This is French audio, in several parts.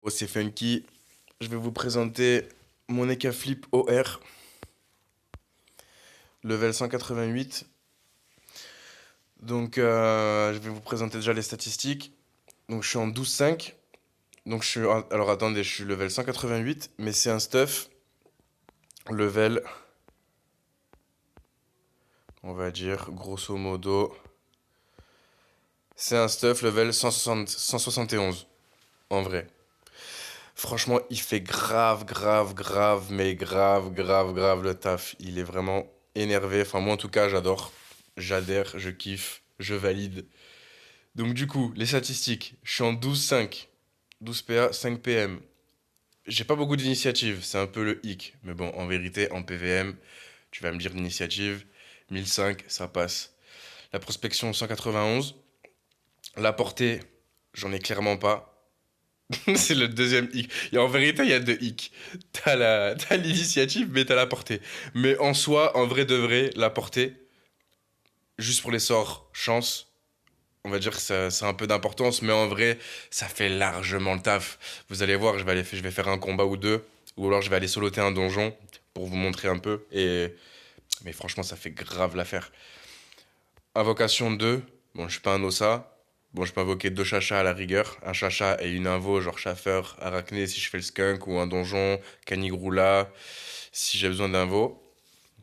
Oh, c'est funky. Je vais vous présenter mon Eka Flip OR, level 188. Donc, je vais vous présenter déjà les statistiques. Donc, je suis en 12,5. Donc, alors, attendez, je suis level 188, mais c'est un stuff level, on va dire, grosso modo, c'est un stuff level 171, en vrai. Franchement, il fait mais grave le taf. Il est vraiment énervé. Enfin, moi, en tout cas, j'adore. J'adhère, je kiffe, je valide. Donc, du coup, les statistiques. Je suis en 12,5. 12 PA, 5 PM. J'ai pas beaucoup d'initiatives. C'est un peu le hic. Mais bon, en vérité, en PVM, tu vas me dire l'initiative. 1005, ça passe. La prospection, 191. La portée, j'en ai clairement pas. C'est le deuxième hic. Et en vérité, il y a deux hicks. T'as l'initiative, mais t'as la portée. Mais en soi, en vrai de vrai, la portée, juste pour les sorts, chance, on va dire que ça a un peu d'importance, mais en vrai, ça fait largement le taf. Vous allez voir, je vais faire un combat ou deux, ou alors je vais aller soloter un donjon pour vous montrer un peu. Mais franchement, ça fait grave l'affaire. Invocation 2. Bon, je suis pas un ossa. Bon, je peux invoquer deux chachas à la rigueur. Un chacha et une invo, genre chaffeur, arachné si je fais le skunk, ou un donjon, canigroula, si j'ai besoin d'invo.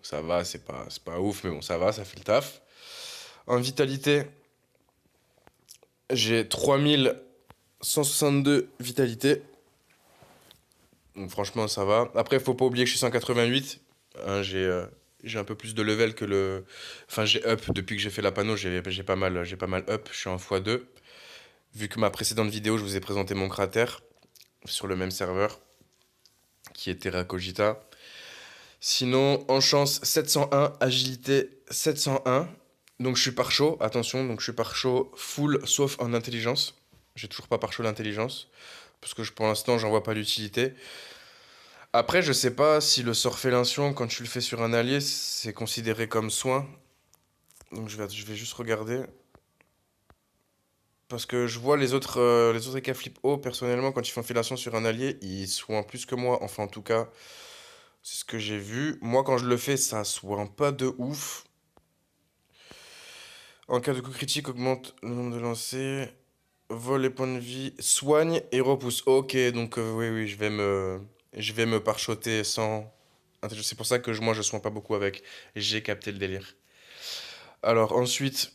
Ça va, c'est pas ouf, mais bon, ça va, ça fait le taf. En vitalité, j'ai 3162 vitalité. Donc franchement, ça va. Après, faut pas oublier que je suis 188. Hein, j'ai un peu plus de level que le. Enfin, j'ai up depuis que j'ai fait la panneau, j'ai pas mal up. Je suis en x2. Vu que ma précédente vidéo, je vous ai présenté mon cratère sur le même serveur, qui est Terra Cogita. Sinon, en chance, 701, agilité 701. Donc je suis par chaud, attention, donc je suis par chaud full, sauf en intelligence. J'ai toujours pas par chaud l'intelligence, parce que pour l'instant, j'en vois pas l'utilité. Après, je sais pas si le sort Félicion, quand tu le fais sur un allié, c'est considéré comme soin. Donc je vais juste regarder. Parce que je vois les autres EK Flip O, personnellement, quand ils font fellation sur un allié, ils soignent plus que moi. Enfin, en tout cas, c'est ce que j'ai vu. Moi, quand je le fais, ça soigne pas de ouf. En cas de coup critique, augmente le nombre de lancers, vole les points de vie, soigne et repousse. Ok, donc oui, je vais me pare-shotter sans. C'est pour ça que moi, je soigne pas beaucoup avec. J'ai capté le délire. Alors, ensuite,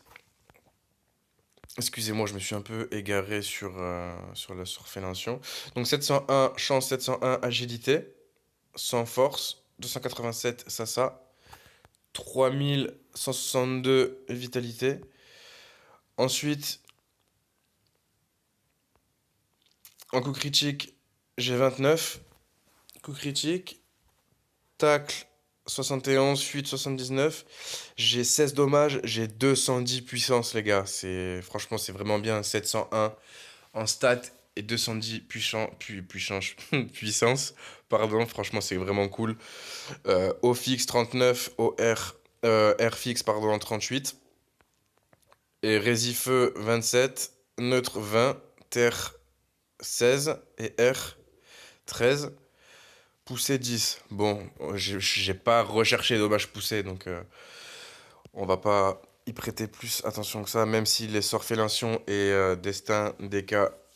excusez-moi, je me suis un peu égaré sur la surfélation. Donc 701, chance 701, agilité, sans force, 287, ça. 3162, vitalité. Ensuite, en coup critique, j'ai 29. Coup critique, tacle 71, fuite 79. J'ai 16 dommages, j'ai 210 puissance, les gars. Franchement, c'est vraiment bien. 701 en stats et 210 puissance. Pardon, franchement, c'est vraiment cool. O fixe 39, R fixe, pardon, 38. Et Résifeu 27, Neutre 20, Terre 16 et R 13. Poussée 10. Bon, j'ai pas recherché dommages poussés, donc on va pas y prêter plus attention que ça, même si les sorts Félicion et Destin DK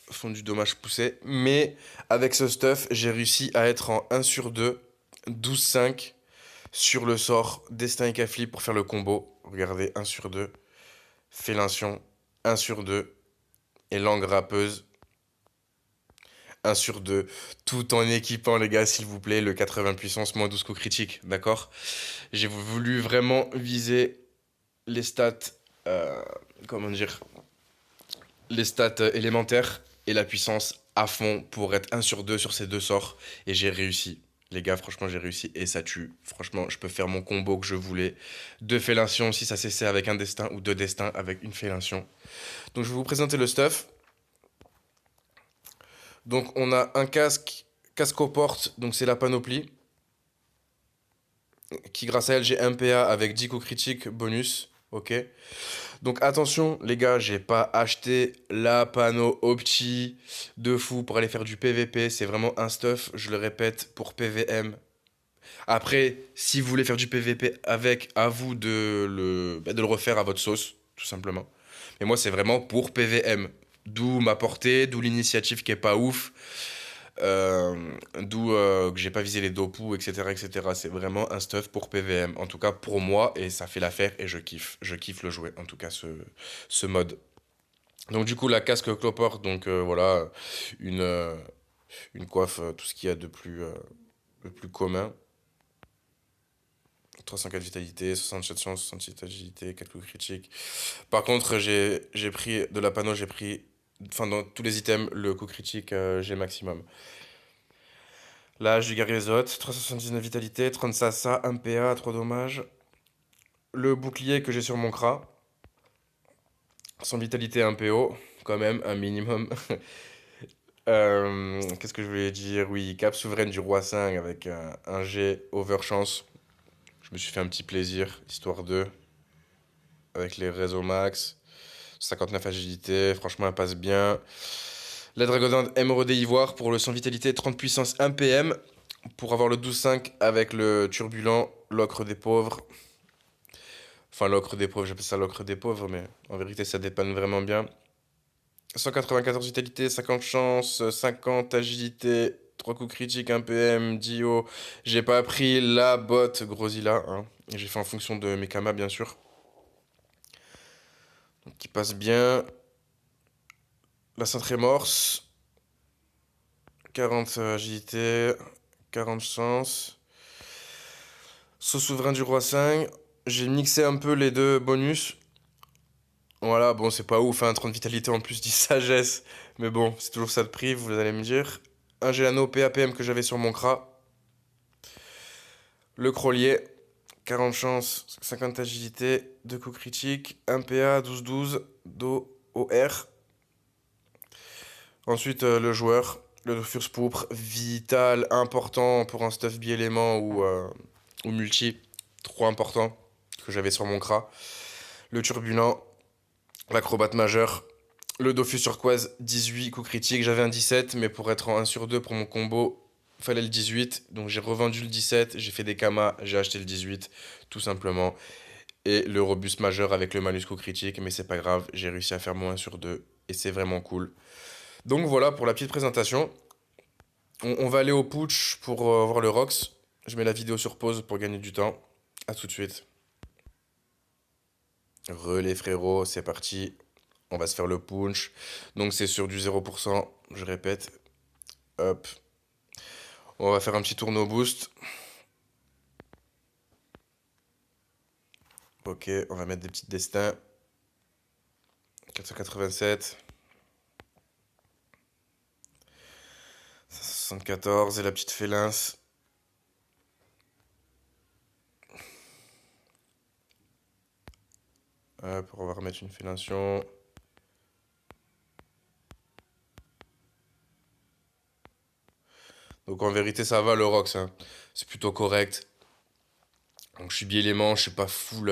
font du dommage poussé. Mais avec ce stuff, j'ai réussi à être en 1 sur 2, 12-5 sur le sort Destin et Cafli pour faire le combo. Regardez, 1 sur 2, Félicion, 1 sur 2, et langue râpeuse, 1 sur 2, tout en équipant, les gars, s'il vous plaît, le 80 puissance, moins 12 coups critiques, d'accord? J'ai voulu vraiment viser les stats, euh, comment dire, les stats élémentaires et la puissance à fond pour être 1 sur 2 sur ces deux sorts. Et j'ai réussi. Les gars, franchement, j'ai réussi et ça tue. Franchement, je peux faire mon combo que je voulais. Deux félations si ça cessait avec un destin ou deux destins avec une félation. Donc, je vais vous présenter le stuff. Donc, on a un casque aux portes, donc c'est la panoplie, qui grâce à elle, j'ai un PA avec 10 coups critiques bonus. Ok? Donc attention, les gars, j'ai pas acheté la panneau opti de fou pour aller faire du PVP. C'est vraiment un stuff, je le répète, pour PVM. Après, si vous voulez faire du PVP avec, à vous de le refaire à votre sauce, tout simplement. Mais moi, c'est vraiment pour PVM. D'où ma portée, d'où l'initiative qui est pas ouf. D'où que j'ai pas visé les dopous, etc., etc. C'est vraiment un stuff pour PVM. En tout cas, pour moi, et ça fait l'affaire, et je kiffe. Je kiffe le jouer, en tout cas, ce mode. Donc, du coup, la casque clopper, donc voilà, une, euh, une coiffe, tout ce qu'il y a le plus commun. 304 vitalité, 67 chance, 66 agilité, 4 coups critiques. Par contre, j'ai pris de la panneau, j'ai pris, enfin, dans tous les items, le coup critique, j'ai maximum. L'âge du guerrier Zot, 379 vitalité, 30 sasa, 1 PA, 3 dommages. Le bouclier que j'ai sur mon Kra, 100 vitalité, 1 PO, quand même, un minimum. Qu'est-ce que je voulais dire? Oui, cap souveraine du roi 5 avec un G overchance. Je me suis fait un petit plaisir, histoire de, avec les réseaux max. 59 agilité, franchement, elle passe bien. La Dragodinde Émeraude et Ivoire pour le 100 vitalité, 30 puissance, 1 PM. Pour avoir le 12-5 avec le turbulent, l'ocre des pauvres. Enfin, l'ocre des pauvres, j'appelle ça l'ocre des pauvres, mais en vérité, ça dépanne vraiment bien. 194 vitalité, 50 chance, 50 agilité, 3 coups critiques, 1 PM, Dio. J'ai pas pris la botte Grosilla, hein. J'ai fait en fonction de mes kamas, bien sûr. Donc, qui passe bien. La cintrée morse, 40 agilité, 40 chance. Saut souverain du roi 5. J'ai mixé un peu les deux bonus. Voilà, bon, c'est pas ouf, hein, 30 vitalité en plus 10 sagesse. Mais bon, c'est toujours ça de prix, vous allez me dire. Un Gelano PAPM que j'avais sur mon Kra. Le Crollier, 40 chance, 50 agilité, 2 coups critiques, 1 PA, 12-12, Do, OR. Ensuite, le joueur, le Dofus Pourpre, vital, important pour un stuff bi-élément ou multi. Trop important que j'avais sur mon Kra. Le Turbulent, l'acrobate majeur, le Dofus turquoise, 18 coups critiques. J'avais un 17, mais pour être en 1 sur 2 pour mon combo, fallait le 18. Donc j'ai revendu le 17, j'ai fait des kamas, j'ai acheté le 18, tout simplement. Et le robuste majeur avec le malus coup critique, mais c'est pas grave, j'ai réussi à faire mon 1 sur 2 et c'est vraiment cool. Donc voilà pour la petite présentation. On va aller au putsch pour voir le Rox. Je mets la vidéo sur pause pour gagner du temps. A tout de suite. Relais frérot, c'est parti. On va se faire le punch. Donc c'est sur du 0%, je répète. Hop. On va faire un petit tour no boost. Ok, on va mettre des petits destins. 487. 574 et la petite félins. Hop, on va remettre une félation. Donc en vérité ça va le Rox, hein. C'est plutôt correct. Donc je suis bi-élément, je suis pas full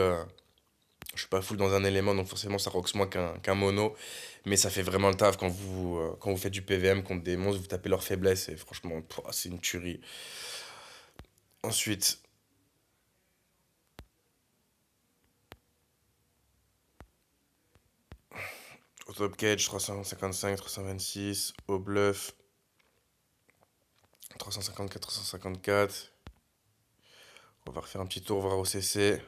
dans un élément, donc forcément ça rox moins qu'un mono. Mais ça fait vraiment le taf quand vous faites du PVM contre des monstres, vous tapez leurs faiblesses et franchement, pouah, c'est une tuerie. Ensuite, au top cage, 355, 326, au bluff, 354, 354. On va refaire un petit tour, voir au CC.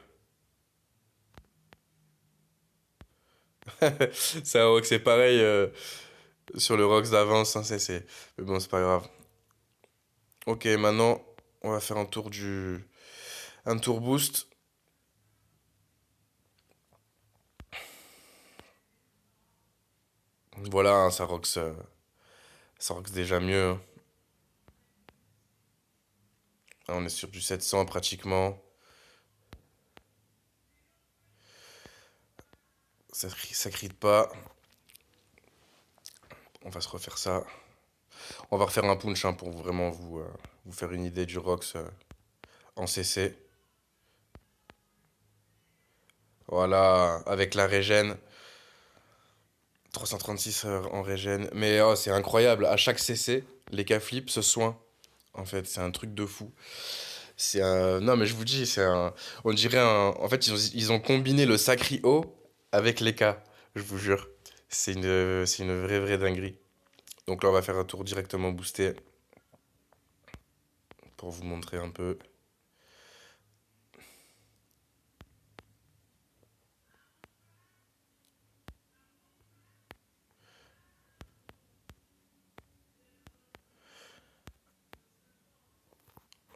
Ça, Rox, c'est pareil sur le Rox d'avant sans CC. Mais bon, c'est pas grave. Ok, maintenant, on va faire un tour boost. Voilà, hein, ça rox déjà mieux, hein. Là, on est sur du 700 pratiquement. Ça crie pas. On va se refaire ça. On va refaire un punch, hein, pour vraiment vous faire une idée du Rox en CC. Voilà, avec la régène. 336 heures en régène. Mais oh, c'est incroyable. À chaque CC, les K-flips se soignent. En fait, c'est un truc de fou. C'est un... Non, mais je vous dis, c'est un... On dirait un... En fait, ils ont combiné le Sacri-O avec les K. Je vous jure. C'est une vraie dinguerie. Donc là, on va faire un tour directement boosté pour vous montrer un peu.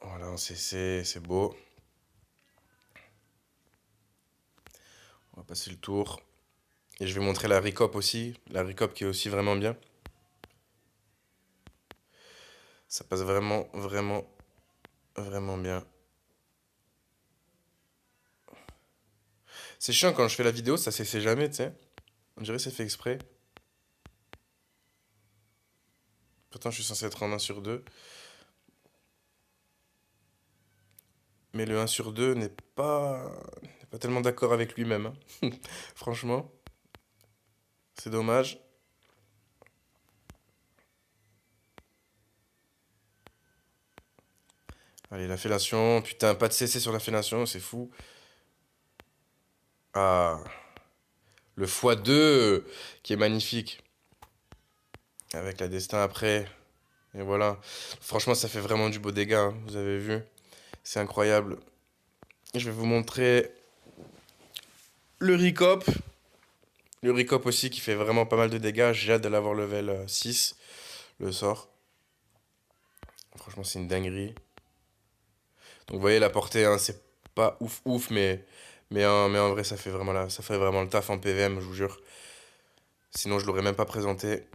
Voilà, en CC, c'est beau. On va passer le tour. Et je vais montrer la Recop aussi. La Recop qui est aussi vraiment bien. Ça passe vraiment bien. C'est chiant quand je fais la vidéo, ça s'essaie jamais, tu sais. On dirait que c'est fait exprès. Pourtant, je suis censé être en 1/2. Mais le 1/2 n'est pas tellement d'accord avec lui-même, hein. Franchement, c'est dommage. Allez, la fellation. Putain, pas de CC sur la fellation, c'est fou. Ah, le x2 qui est magnifique. Avec la destin après. Et voilà. Franchement, ça fait vraiment du beau dégât, hein, vous avez vu. C'est incroyable. Je vais vous montrer le Recop. Le Recop aussi qui fait vraiment pas mal de dégâts. J'ai hâte de l'avoir level 6, le sort. Franchement, c'est une dinguerie. Donc vous voyez la portée, hein, c'est pas ouf, mais en vrai ça fait vraiment le taf en PVM, je vous jure. Sinon je l'aurais même pas présenté.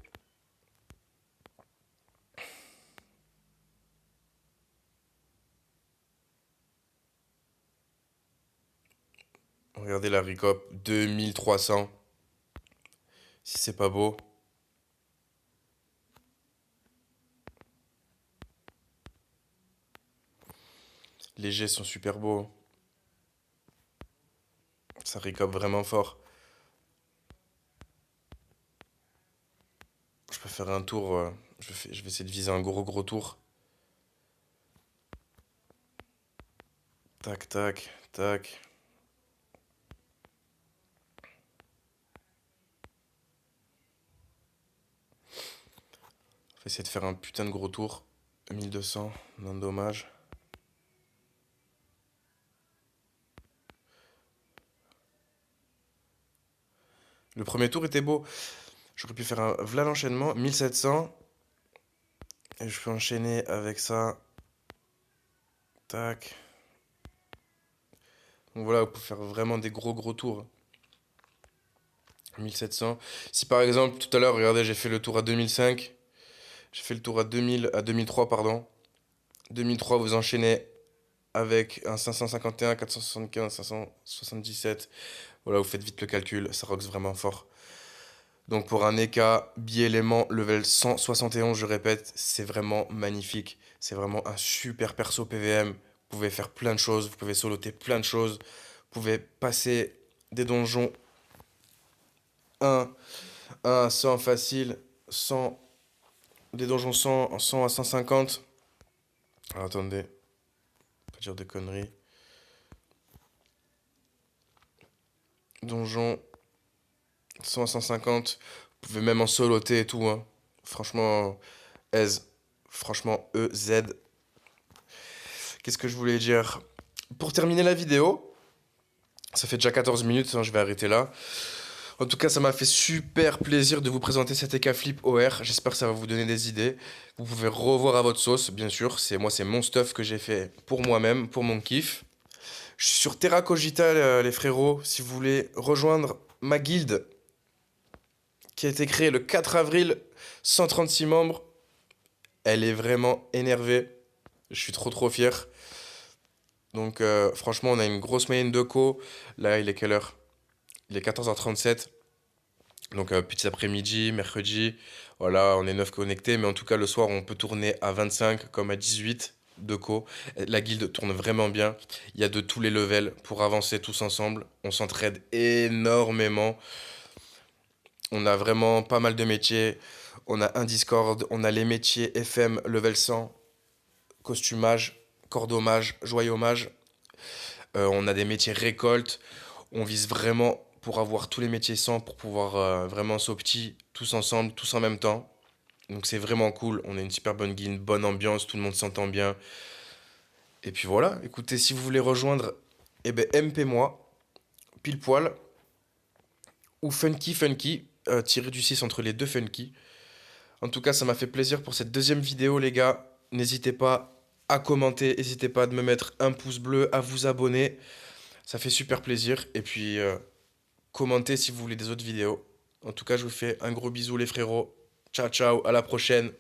Regardez la Recop, 2300. Si c'est pas beau. Les jets sont super beaux. Ça Recop vraiment fort. Je peux faire un tour, je vais essayer de viser un gros tour. Tac, tac, tac. Je vais essayer de faire un putain de gros tour. 1200, non dommage. Le premier tour était beau. J'aurais pu faire un v'là l'enchaînement, 1700. Et je peux enchaîner avec ça. Tac. Donc voilà, vous pouvez faire vraiment des gros tours. 1700. Si par exemple, tout à l'heure, regardez, j'ai fait le tour à 2005. J'ai fait le tour à 2000, à 2003, pardon. 2003, vous enchaînez avec un 551, 475, 577. Voilà, vous faites vite le calcul, ça roxe vraiment fort. Donc pour un EK, bi-élément, level 171, je répète, c'est vraiment magnifique. C'est vraiment un super perso PVM. Vous pouvez faire plein de choses, vous pouvez soloter plein de choses. Vous pouvez passer des donjons 1, 1 à 100 facile, 100, des donjons 100, 100 à 150. Alors, attendez, pas dire de conneries. Donjon 100 à 150. Vous pouvez même en soloter et tout, hein. Franchement, aise. Franchement, EZ. Qu'est-ce que je voulais dire? Pour terminer la vidéo, ça fait déjà 14 minutes, hein, je vais arrêter là. En tout cas, ça m'a fait super plaisir de vous présenter cet EK Flip OR. J'espère que ça va vous donner des idées. Vous pouvez revoir à votre sauce, bien sûr. C'est mon stuff que j'ai fait pour moi-même, pour mon kiff. Je suis sur Terra Cogita, les frérots. Si vous voulez rejoindre ma guilde, qui a été créée le 4 avril, 136 membres. Elle est vraiment énervée. Je suis trop fier. Donc franchement, on a une grosse moyenne de co. Là, il est quelle heure? Il est 14h37. Donc petit après-midi, mercredi. Voilà, on est 9 connectés. Mais en tout cas, le soir, on peut tourner à 25 comme à 18. de co. La guilde tourne vraiment bien. Il y a de tous les levels pour avancer tous ensemble. On s'entraide énormément. On a vraiment pas mal de métiers. On a un Discord, on a les métiers FM level 100, costumage, cordomage, joyomage. On a des métiers récolte. On vise vraiment pour avoir tous les métiers 100 pour pouvoir vraiment s'opti tous ensemble, tous en même temps. Donc c'est vraiment cool. On a une super bonne guilde, bonne ambiance, tout le monde s'entend bien. Et puis voilà, écoutez, si vous voulez rejoindre, eh ben MP moi, pile poil, ou Funky Funky, tiré du 6 entre les deux Funky. En tout cas, ça m'a fait plaisir pour cette deuxième vidéo, les gars. N'hésitez pas à commenter, n'hésitez pas à me mettre un pouce bleu, à vous abonner. Ça fait super plaisir. Et puis, commentez si vous voulez des autres vidéos. En tout cas, je vous fais un gros bisou, les frérots. Ciao, ciao, à la prochaine.